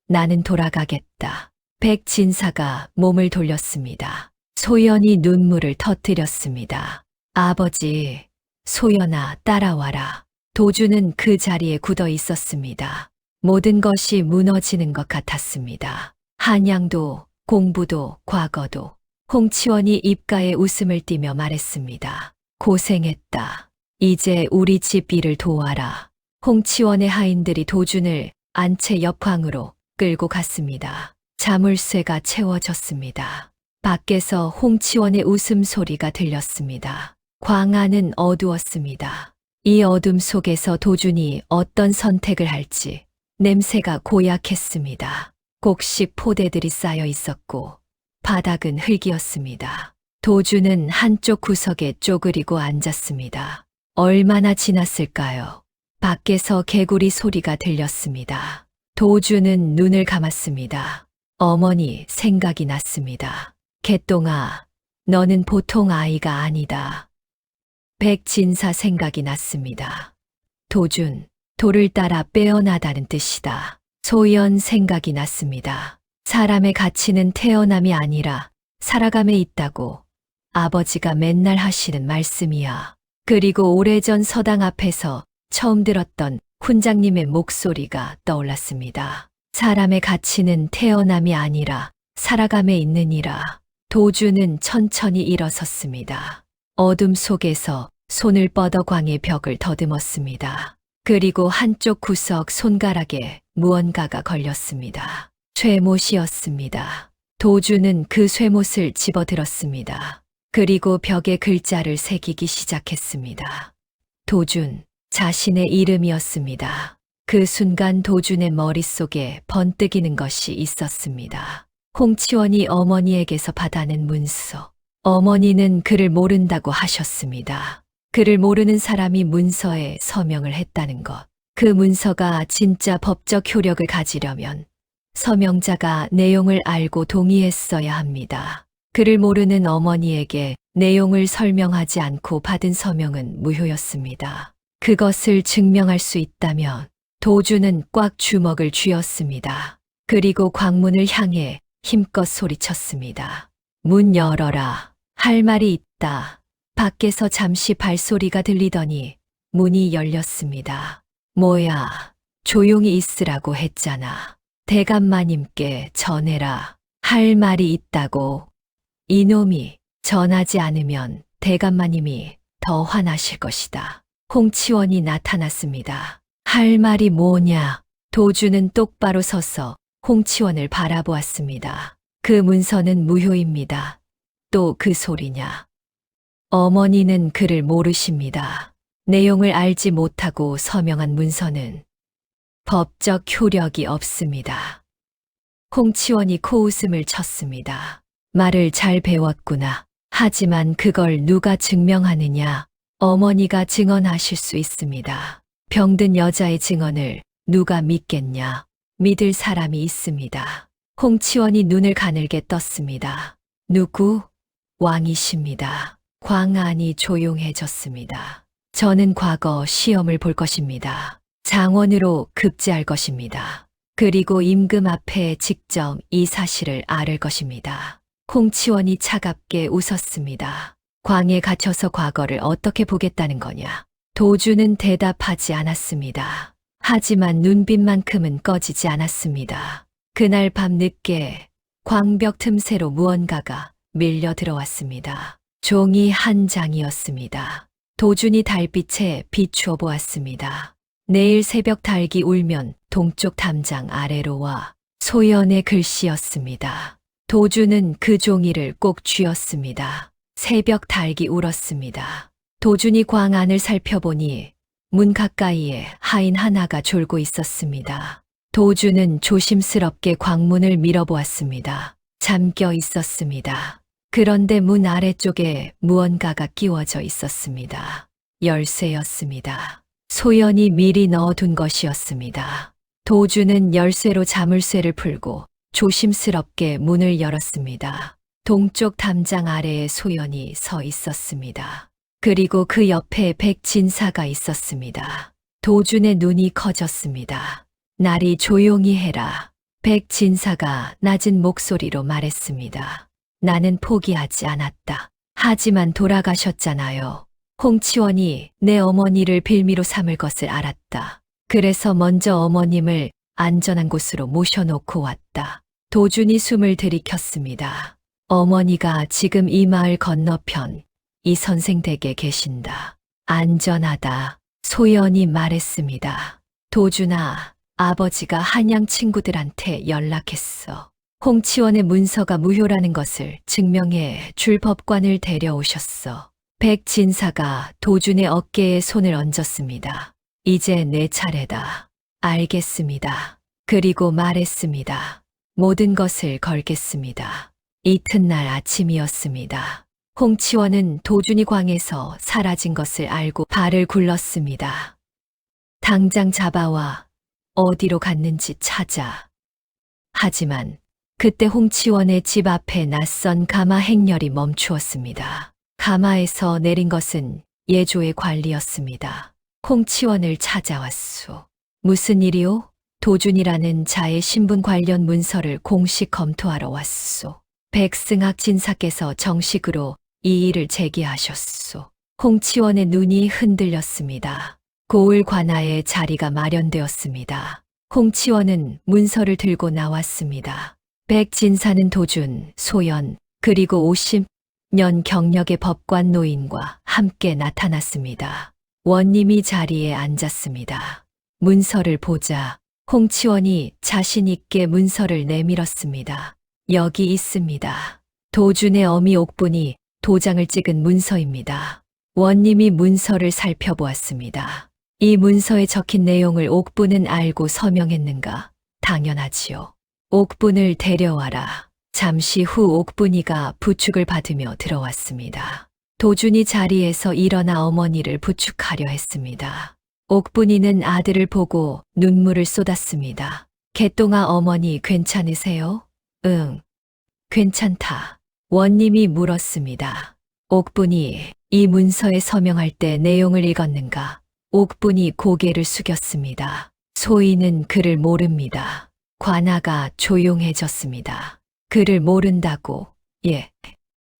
나는 돌아가겠다. 백진사가 몸을 돌렸습니다. 소연이 눈물을 터뜨렸습니다. 아버지, 소연아, 따라와라. 도준은 그 자리에 굳어 있었습니다. 모든 것이 무너지는 것 같았습니다. 한양도, 공부도, 과거도. 홍치원이 입가에 웃음을 띠며 말했습니다. 고생했다. 이제 우리 집 일을 도와라. 홍치원의 하인들이 도준을 안채 옆 방으로 끌고 갔습니다. 자물쇠가 채워졌습니다. 밖에서 홍치원의 웃음소리가 들렸습니다. 광안은 어두웠습니다. 이 어둠 속에서 도준이 어떤 선택을 할지 냄새가 고약했습니다. 곡식 포대들이 쌓여 있었고 바닥은 흙이었습니다. 도준은 한쪽 구석에 쪼그리고 앉았습니다. 얼마나 지났을까요? 밖에서 개구리 소리가 들렸습니다. 도준은 눈을 감았습니다. 어머니 생각이 났습니다. 개똥아, 너는 보통 아이가 아니다. 백진사 생각이 났습니다. 도준, 돌을 따라 빼어나다는 뜻이다. 소연 생각이 났습니다. 사람의 가치는 태어남이 아니라 살아감에 있다고 아버지가 맨날 하시는 말씀이야. 그리고 오래전 서당 앞에서 처음 들었던 훈장님의 목소리가 떠올랐습니다. 사람의 가치는 태어남이 아니라 살아감에 있느니라. 도준은 천천히 일어섰습니다. 어둠 속에서 손을 뻗어 광의 벽을 더듬었습니다. 그리고 한쪽 구석 손가락에 무언가가 걸렸습니다. 쇠못이었습니다. 도준은 그 쇠못을 집어들었습니다. 그리고 벽에 글자를 새기기 시작했습니다. 도준, 자신의 이름이었습니다. 그 순간 도준의 머릿속에 번뜩이는 것이 있었습니다. 홍치원이 어머니에게서 받아낸 문서. 어머니는 그를 모른다고 하셨습니다. 그를 모르는 사람이 문서에 서명을 했다는 것. 그 문서가 진짜 법적 효력을 가지려면 서명자가 내용을 알고 동의했어야 합니다. 그를 모르는 어머니에게 내용을 설명하지 않고 받은 서명은 무효였습니다. 그것을 증명할 수 있다면 도준은 꽉 주먹을 쥐었습니다. 그리고 광문을 향해 힘껏 소리쳤습니다. 문 열어라. 할 말이 있다. 밖에서 잠시 발소리가 들리더니 문이 열렸습니다. 뭐야, 조용히 있으라고 했잖아. 대감마님께 전해라. 할 말이 있다고. 이놈이 전하지 않으면 대감마님이 더 화나실 것이다. 홍치원이 나타났습니다. 할 말이 뭐냐? 도준은 똑바로 서서 홍치원을 바라보았습니다. 그 문서는 무효입니다. 또 그 소리냐? 어머니는 그를 모르십니다. 내용을 알지 못하고 서명한 문서는 법적 효력이 없습니다. 홍치원이 코웃음을 쳤습니다. 말을 잘 배웠구나. 하지만 그걸 누가 증명하느냐? 어머니가 증언하실 수 있습니다. 병든 여자의 증언을 누가 믿겠냐? 믿을 사람이 있습니다. 홍치원이 눈을 가늘게 떴습니다. 누구? 왕이십니다. 광안이 조용해졌습니다. 저는 과거 시험을 볼 것입니다. 장원으로 급제할 것입니다. 그리고 임금 앞에 직접 이 사실을 아를 것입니다. 홍치원이 차갑게 웃었습니다. 광에 갇혀서 과거를 어떻게 보겠다는 거냐? 도주는 대답하지 않았습니다. 하지만 눈빛만큼은 꺼지지 않았습니다. 그날 밤 늦게 광벽 틈새로 무언가가 밀려 들어왔습니다. 종이 한 장이었습니다. 도준이 달빛에 비추어 보았습니다. 내일 새벽 닭이 울면 동쪽 담장 아래로 와. 소연의 글씨였습니다. 도준은 그 종이를 꼭 쥐었습니다. 새벽 닭이 울었습니다. 도준이 광 안을 살펴보니 문 가까이에 하인 하나가 졸고 있었습니다. 도준은 조심스럽게 광문을 밀어보았습니다. 잠겨 있었습니다. 그런데 문 아래쪽에 무언가가 끼워져 있었습니다. 열쇠였습니다. 소연이 미리 넣어둔 것이었습니다. 도준은 열쇠로 자물쇠를 풀고 조심스럽게 문을 열었습니다. 동쪽 담장 아래에 소연이 서 있었습니다. 그리고 그 옆에 백진사가 있었습니다. 도준의 눈이 커졌습니다. 나리 조용히 해라. 백진사가 낮은 목소리로 말했습니다. 나는 포기하지 않았다. 하지만 돌아가셨잖아요. 홍치원이 내 어머니를 빌미로 삼을 것을 알았다. 그래서 먼저 어머님을 안전한 곳으로 모셔놓고 왔다. 도준이 숨을 들이켰습니다. 어머니가 지금 이 마을 건너편 이 선생댁에 계신다. 안전하다. 소연이 말했습니다. 도준아, 아버지가 한양 친구들한테 연락했어. 홍치원의 문서가 무효라는 것을 증명해 줄 법관을 데려오셨어. 백진사가 도준의 어깨에 손을 얹었습니다. 이제 내 차례다. 알겠습니다. 그리고 말했습니다. 모든 것을 걸겠습니다. 이튿날 아침이었습니다. 홍치원은 도준이 광에서 사라진 것을 알고 발을 굴렀습니다. 당장 잡아와. 어디로 갔는지 찾아. 하지만 그때 홍치원의 집 앞에 낯선 가마 행렬이 멈추었습니다. 가마에서 내린 것은 예조의 관리였습니다. 홍치원을 찾아왔소. 무슨 일이오? 도준이라는 자의 신분 관련 문서를 공식 검토하러 왔소. 백승학 진사께서 정식으로 이 일을 제기하셨소. 홍치원의 눈이 흔들렸습니다. 고을 관아에 자리가 마련되었습니다. 홍치원은 문서를 들고 나왔습니다. 백진사는 도준, 소연, 그리고 50년 경력의 법관 노인과 함께 나타났습니다. 원님이 자리에 앉았습니다. 문서를 보자 홍치원이 자신 있게 문서를 내밀었습니다. 여기 있습니다. 도준의 어미 옥분이 도장을 찍은 문서입니다. 원님이 문서를 살펴보았습니다. 이 문서에 적힌 내용을 옥분은 알고 서명했는가? 당연하지요. 옥분을 데려와라. 잠시 후 옥분이가 부축을 받으며 들어왔습니다. 도준이 자리에서 일어나 어머니를 부축하려 했습니다. 옥분이는 아들을 보고 눈물을 쏟았습니다. 개똥아 어머니 괜찮으세요? 응, 괜찮다. 원님이 물었습니다. 옥분이 이 문서에 서명할 때 내용을 읽었는가? 옥분이 고개를 숙였습니다. 소인은 그를 모릅니다. 관아가 조용해졌습니다. 그를 모른다고? 예.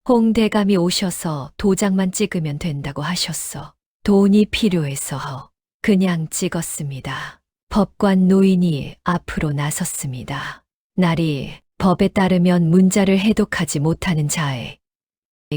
홍대감이 오셔서 도장만 찍으면 된다고 하셨어. 돈이 필요해서 그냥 찍었습니다. 법관 노인이 앞으로 나섰습니다. 날이 법에 따르면 문자를 해독하지 못하는 자의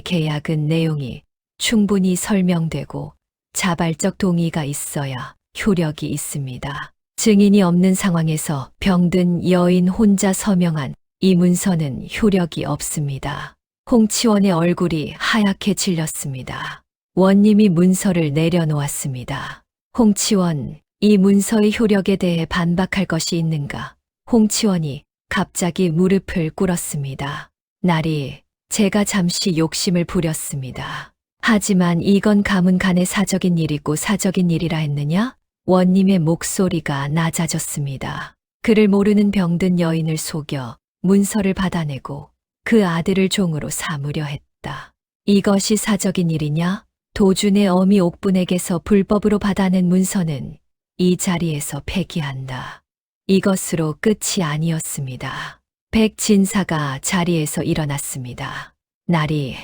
계약은 내용이 충분히 설명되고 자발적 동의가 있어야 효력이 있습니다. 증인이 없는 상황에서 병든 여인 혼자 서명한 이 문서는 효력이 없습니다. 홍치원의 얼굴이 하얗게 질렸습니다. 원님이 문서를 내려놓았습니다. 홍치원, 이 문서의 효력에 대해 반박할 것이 있는가? 홍치원이 갑자기 무릎을 꿇었습니다. 날이 제가 잠시 욕심을 부렸습니다. 하지만 이건 가문간의 사적인 일이고 사적인 일이라 했느냐? 원님의 목소리가 낮아졌습니다. 그를 모르는 병든 여인을 속여 문서를 받아내고 그 아들을 종으로 삼으려 했다. 이것이 사적인 일이냐? 도준의 어미 옥분에게서 불법으로 받아낸 문서는 이 자리에서 폐기한다. 이것으로 끝이 아니었습니다. 백진사가 자리에서 일어났습니다. 날이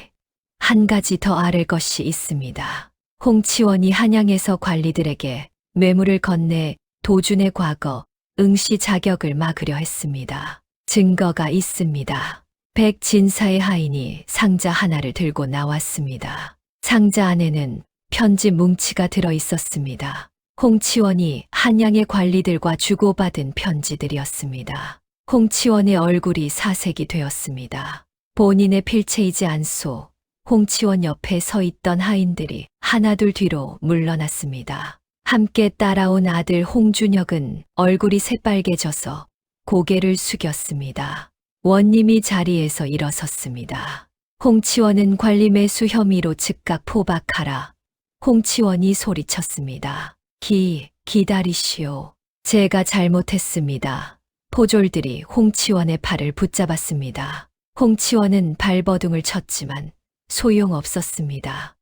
한 가지 더 아를 것이 있습니다. 홍치원이 한양에서 관리들에게 뇌물을 건네 도준의 과거, 응시 자격을 막으려 했습니다. 증거가 있습니다. 백진사의 하인이 상자 하나를 들고 나왔습니다. 상자 안에는 편지 뭉치가 들어 있었습니다. 홍치원이 한양의 관리들과 주고받은 편지들이었습니다. 홍치원의 얼굴이 사색이 되었습니다. 본인의 필체이지 않소. 홍치원 옆에 서 있던 하인들이 하나둘 뒤로 물러났습니다. 함께 따라온 아들 홍준혁은 얼굴이 새빨개져서 고개를 숙였습니다. 원님이 자리에서 일어섰습니다. 홍치원은 관리 매수 혐의로 즉각 포박하라. 홍치원이 소리쳤습니다. 기다리시오. 제가 잘못했습니다. 포졸들이 홍치원의 팔을 붙잡았습니다. 홍치원은 발버둥을 쳤지만 소용없었습니다.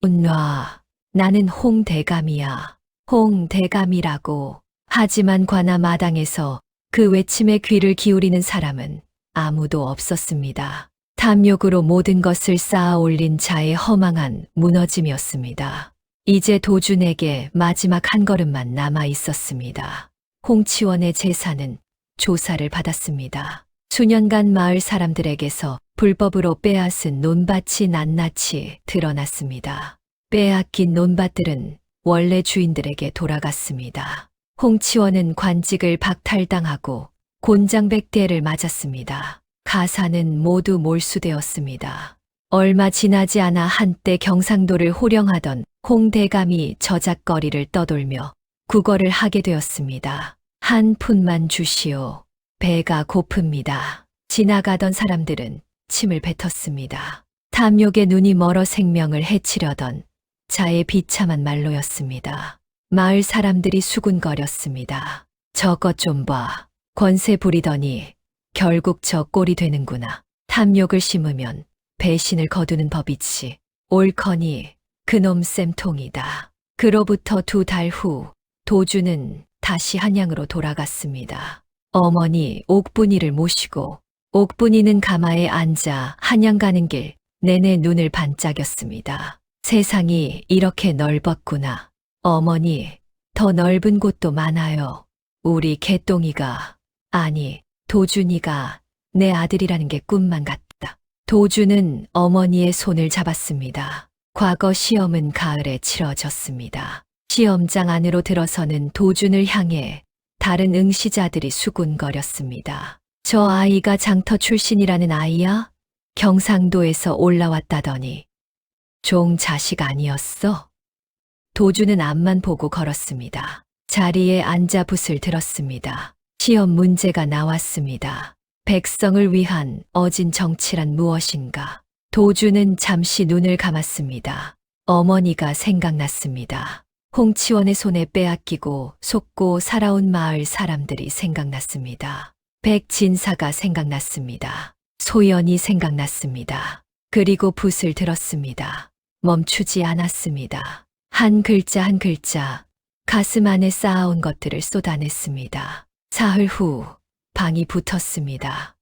운놔, 나는 홍대감이야. 홍대감이라고. 하지만 관아 마당에서 그 외침에 귀를 기울이는 사람은 아무도 없었습니다. 탐욕으로 모든 것을 쌓아 올린 자의 허망한 무너짐이었습니다. 이제 도준에게 마지막 한 걸음만 남아 있었습니다. 홍치원의 재산은 조사를 받았습니다. 수년간 마을 사람들에게서 불법으로 빼앗은 논밭이 낱낱이 드러났습니다. 빼앗긴 논밭들은 원래 주인들에게 돌아갔습니다. 홍치원은 관직을 박탈당하고 곤장백대를 맞았습니다. 가사는 모두 몰수되었습니다. 얼마 지나지 않아 한때 경상도를 호령하던 홍대감이 저작거리를 떠돌며 구걸을 하게 되었습니다. 한 푼만 주시오. 배가 고픕니다. 지나가던 사람들은 침을 뱉었습니다. 탐욕의 눈이 멀어 생명을 해치려던 자의 비참한 말로였습니다. 마을 사람들이 수군거렸습니다. 저것 좀 봐. 권세 부리더니 결국 저 꼴이 되는구나. 탐욕을 심으면 배신을 거두는 법이지. 옳거니 그놈 쌤통이다. 그로부터 2달 후 도주는 다시 한양으로 돌아갔습니다. 어머니 옥분이를 모시고 옥분이는 가마에 앉아 한양 가는 길 내내 눈을 반짝였습니다. 세상이 이렇게 넓었구나. 어머니, 더 넓은 곳도 많아요. 우리 개똥이가, 아니, 도준이가 내 아들이라는 게 꿈만 같다. 도준은 어머니의 손을 잡았습니다. 과거 시험은 가을에 치러졌습니다. 시험장 안으로 들어서는 도준을 향해 다른 응시자들이 수군거렸습니다. 저 아이가 장터 출신이라는 아이야? 경상도에서 올라왔다더니 종 자식 아니었어? 도준은 앞만 보고 걸었습니다. 자리에 앉아 붓을 들었습니다. 시험 문제가 나왔습니다. 백성을 위한 어진 정치란 무엇인가? 도준은 잠시 눈을 감았습니다. 어머니가 생각났습니다. 홍치원의 손에 빼앗기고 속고 살아온 마을 사람들이 생각났습니다. 백진사가 생각났습니다. 소연이 생각났습니다. 그리고 붓을 들었습니다. 멈추지 않았습니다. 한 글자 한 글자 가슴 안에 쌓아온 것들을 쏟아냈습니다. 사흘 후 방이 붙었습니다.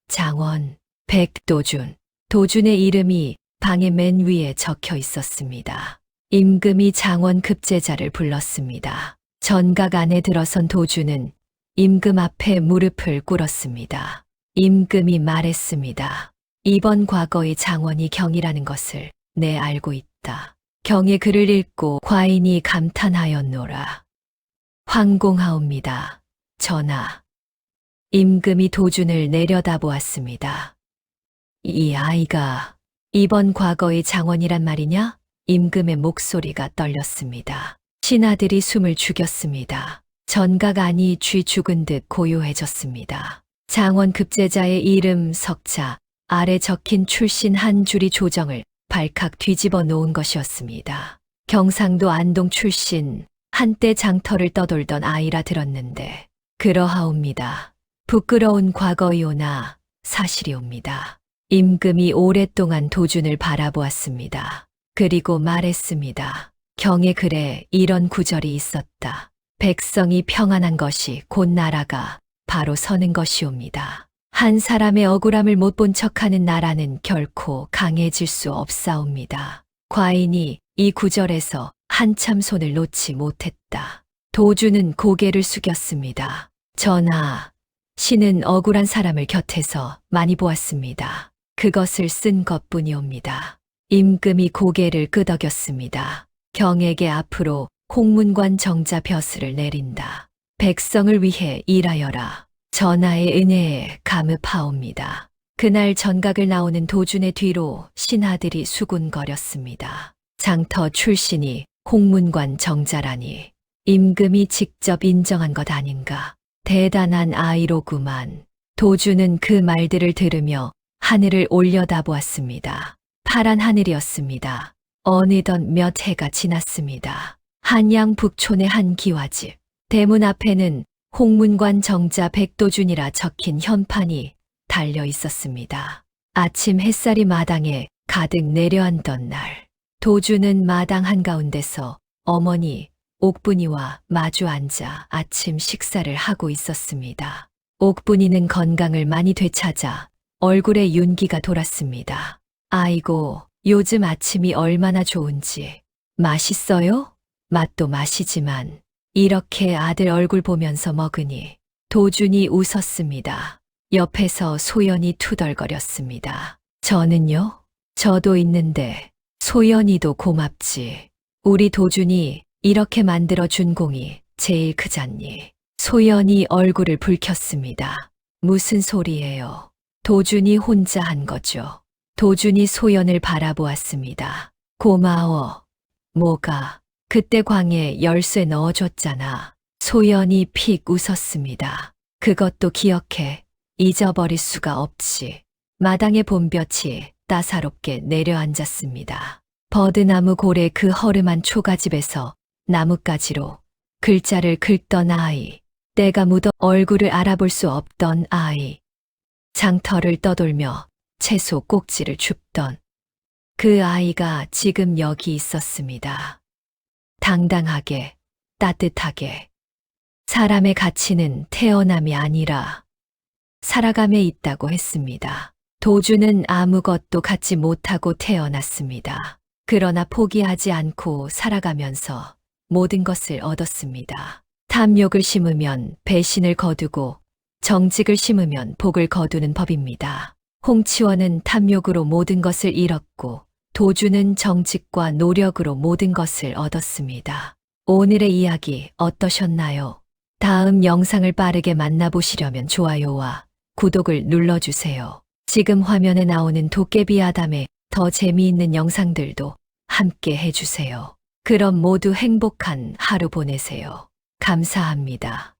장원, 백도준. 도준의 이름이 방의 맨 위에 적혀 있었습니다. 임금이 장원 급제자를 불렀습니다. 전각 안에 들어선 도준은 임금 앞에 무릎을 꿇었습니다. 임금이 말했습니다. 이번 과거의 장원이 경이라는 것을 내 알고 있다. 경의 글을 읽고 과인이 감탄하였노라. 황공하옵니다. 전하. 임금이 도준을 내려다보았습니다. 이 아이가 이번 과거의 장원이란 말이냐? 임금의 목소리가 떨렸습니다. 신하들이 숨을 죽였습니다. 전각 안이 쥐 죽은 듯 고요해졌습니다. 장원 급제자의 이름 석자 아래 적힌 출신 한 줄이 조정을 발칵 뒤집어 놓은 것이었습니다. 경상도 안동 출신 한때 장터를 떠돌던 아이라 들었는데 그러하옵니다. 부끄러운 과거이오나 사실이옵니다. 임금이 오랫동안 도준을 바라보았습니다. 그리고 말했습니다. 경의 글에 이런 구절이 있었다. 백성이 평안한 것이 곧 나라가 바로 서는 것이옵니다. 한 사람의 억울함을 못 본 척하는 나라는 결코 강해질 수 없사옵니다. 과인이 이 구절에서 한참 손을 놓지 못했다. 도주는 고개를 숙였습니다. 전하, 신은 억울한 사람을 곁에서 많이 보았습니다. 그것을 쓴 것뿐이옵니다. 임금이 고개를 끄덕였습니다. 경에게 앞으로 홍문관 정자 벼슬을 내린다. 백성을 위해 일하여라. 전하의 은혜에 감읍하옵니다. 그날 전각을 나오는 도준의 뒤로 신하들이 수군거렸습니다. 장터 출신이 홍문관 정자라니 임금이 직접 인정한 것 아닌가. 대단한 아이로구만. 도준은 그 말들을 들으며 하늘을 올려다보았습니다. 파란 하늘이었습니다. 어느덧 몇 해가 지났습니다. 한양 북촌의 한 기와집. 대문 앞에는 홍문관 정자 백도준이라 적힌 현판이 달려 있었습니다. 아침 햇살이 마당에 가득 내려앉던 날, 도준은 마당 한가운데서 어머니 옥분이와 마주 앉아 아침 식사를 하고 있었습니다. 옥분이는 건강을 많이 되찾아 얼굴에 윤기가 돌았습니다. 아이고, 요즘 아침이 얼마나 좋은지. 맛있어요? 맛도 맛이지만 이렇게 아들 얼굴 보면서 먹으니. 도준이 웃었습니다. 옆에서 소연이 투덜거렸습니다. 저는요? 저도 있는데 소연이도 고맙지. 우리 도준이 이렇게 만들어준 공이 제일 크잖니. 소연이 얼굴을 붉혔습니다. 무슨 소리예요? 도준이 혼자 한 거죠. 도준이 소연을 바라보았습니다. 고마워. 뭐가? 그때 광에 열쇠 넣어줬잖아. 소연이 픽 웃었습니다. 그것도 기억해. 잊어버릴 수가 없지. 마당에 봄볕이 따사롭게 내려앉았습니다. 버드나무 고래 그 허름한 초가집에서 나뭇가지로 글자를 긁던 아이. 때가 묻어 얼굴을 알아볼 수 없던 아이. 장터를 떠돌며 채소 꼭지를 줍던 그 아이가 지금 여기 있었습니다. 당당하게, 따뜻하게. 사람의 가치는 태어남이 아니라 살아감에 있다고 했습니다. 도주는 아무것도 갖지 못하고 태어났습니다. 그러나 포기하지 않고 살아가면서 모든 것을 얻었습니다. 탐욕을 심으면 배신을 거두고 정직을 심으면 복을 거두는 법입니다. 홍치원은 탐욕으로 모든 것을 잃었고 도주는 정직과 노력으로 모든 것을 얻었습니다. 오늘의 이야기 어떠셨나요? 다음 영상을 빠르게 만나보시려면 좋아요와 구독을 눌러주세요. 지금 화면에 나오는 도깨비 아담의 더 재미있는 영상들도 함께 해주세요. 그럼 모두 행복한 하루 보내세요. 감사합니다.